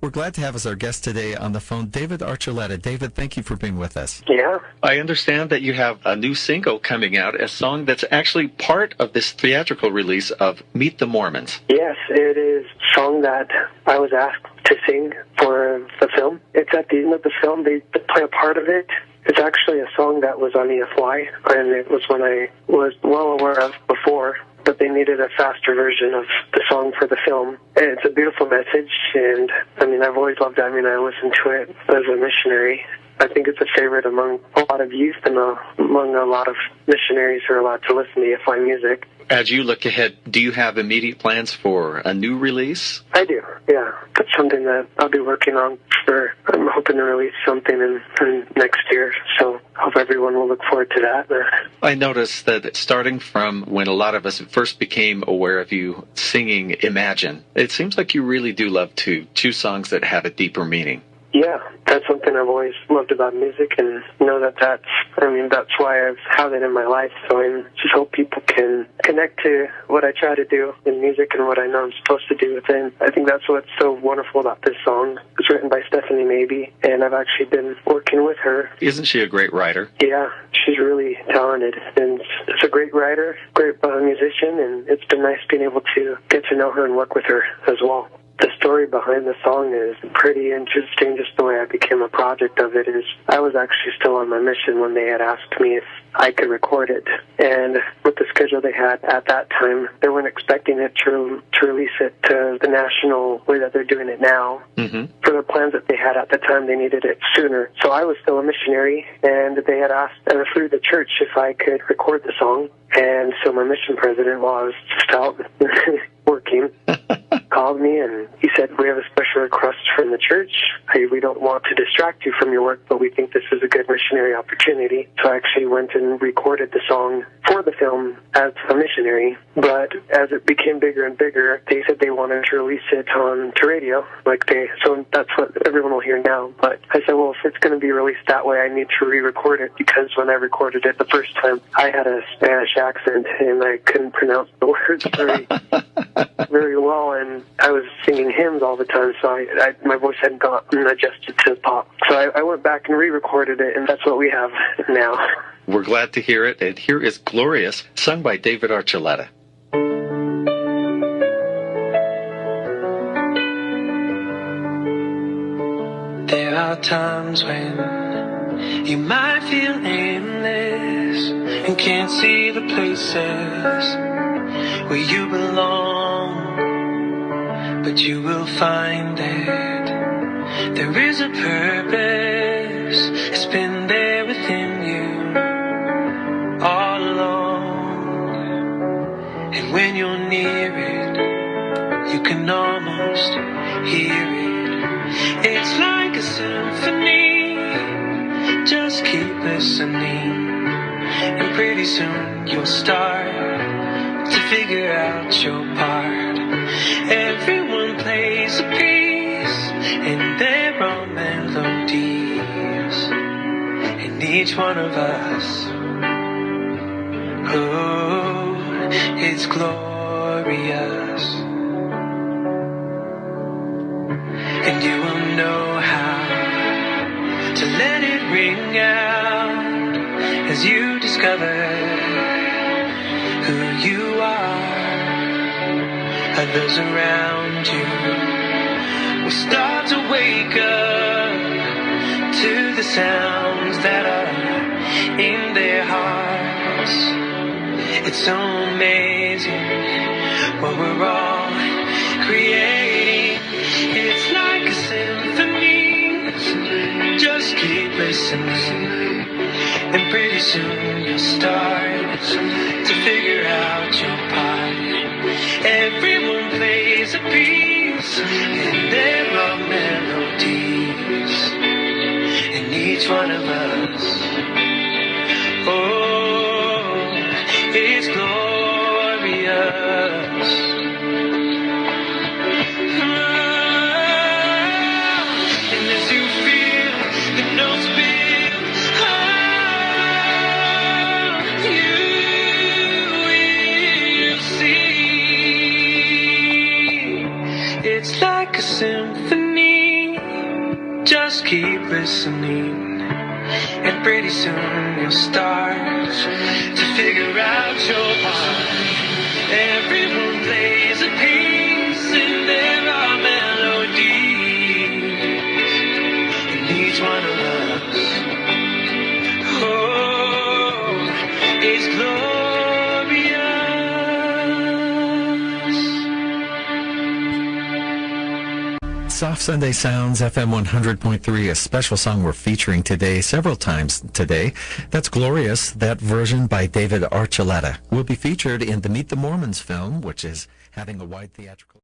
We're glad to have as our guest today on the phone David Archuleta. David, thank you for being with us. Yeah. I understand that you have a new single coming out, a song that's actually part of this theatrical release of Meet the Mormons. Yes, it is a song that I was asked to sing for the film. It's at the end of the film. They play a part of it. It's actually a song that was on EFY, and it was one I was well aware of before, but they needed a faster version of the song for the film. And it's a beautiful message, and I've always loved it. I listened to it as a missionary. I think it's a favorite among a lot of youth and among a lot of missionaries who are allowed to listen to EFY music. As you look ahead, do you have immediate plans for a new release? I do, yeah. That's something that I'll be working on for. I'm hoping to release something in next year, so I hope everyone will look forward to that. I noticed that starting from when a lot of us first became aware of you singing Imagine, it seems like you really do love to choose songs that have a deeper meaning. Yeah, that's something I've always loved about music, and that's why I've had it in my life. So I just hope people can connect to what I try to do in music and what I know I'm supposed to do within. I think that's what's so wonderful about this song. It's written by Stephanie Maybe, and I've actually been working with her. Isn't she a great writer? Yeah, she's really talented, and it's a great writer, great musician, and it's been nice being able to get to know her and work with her as well. The story behind the song is pretty interesting. Just the way I became a project of it is I was actually still on my mission when they had asked me if I could record it. And with the schedule they had at that time, they weren't expecting it to release it to the national way that they're doing it now. Mm-hmm. For the plans that they had at the time, they needed it sooner. So I was still a missionary, and they had asked through the church if I could record the song. And so my mission president, while I was just out working, called me and he said, "We have a special request from the church. We don't want to distract you from your work, but we think this is a good missionary opportunity." So I actually went and recorded the song for the film as a missionary. But as it became bigger and bigger, they said they wanted to release it to radio. So that's what everyone will hear now. But I said, well, if it's going to be released that way, I need to re-record it, because when I recorded it the first time, I had a Spanish accent and I couldn't pronounce the words very well, and I was singing hymns all the time, so my voice hadn't gotten adjusted to pop. So I went back and re-recorded it, and that's what we have now. We're glad to hear it, and here is Glorious, sung by David Archuleta. There are times when you might feel aimless and can't see the places where you belong, but you will find that there is a purpose. It's been there within you all along, and when you're near it, you can almost hear it. It's like a symphony. Just keep listening, and pretty soon you'll start to figure out your part. Everyone plays a piece, and there are melodies in each one of us. Oh, it's glorious. And you will know how to let it ring out as you discover who you are. Others around you will start to wake up to the sounds that are in their hearts. It's so amazing what we're all creating. It's like a symphony. Just keep listening, and pretty soon you'll start to figure out your part. Everyone plays a piece, and there are melodies in each one of us. Oh, it's glorious. It's like a symphony. listening, and pretty soon you'll start to figure out your part. Everyone plays a piece, and there are melodies in each one of us. Oh, it's glorious. Soft Sunday Sounds, FM 100.3, a special song we're featuring today, several times today. That's Glorious, that version by David Archuleta. Will be featured in the Meet the Mormons film, which is having a wide theatrical...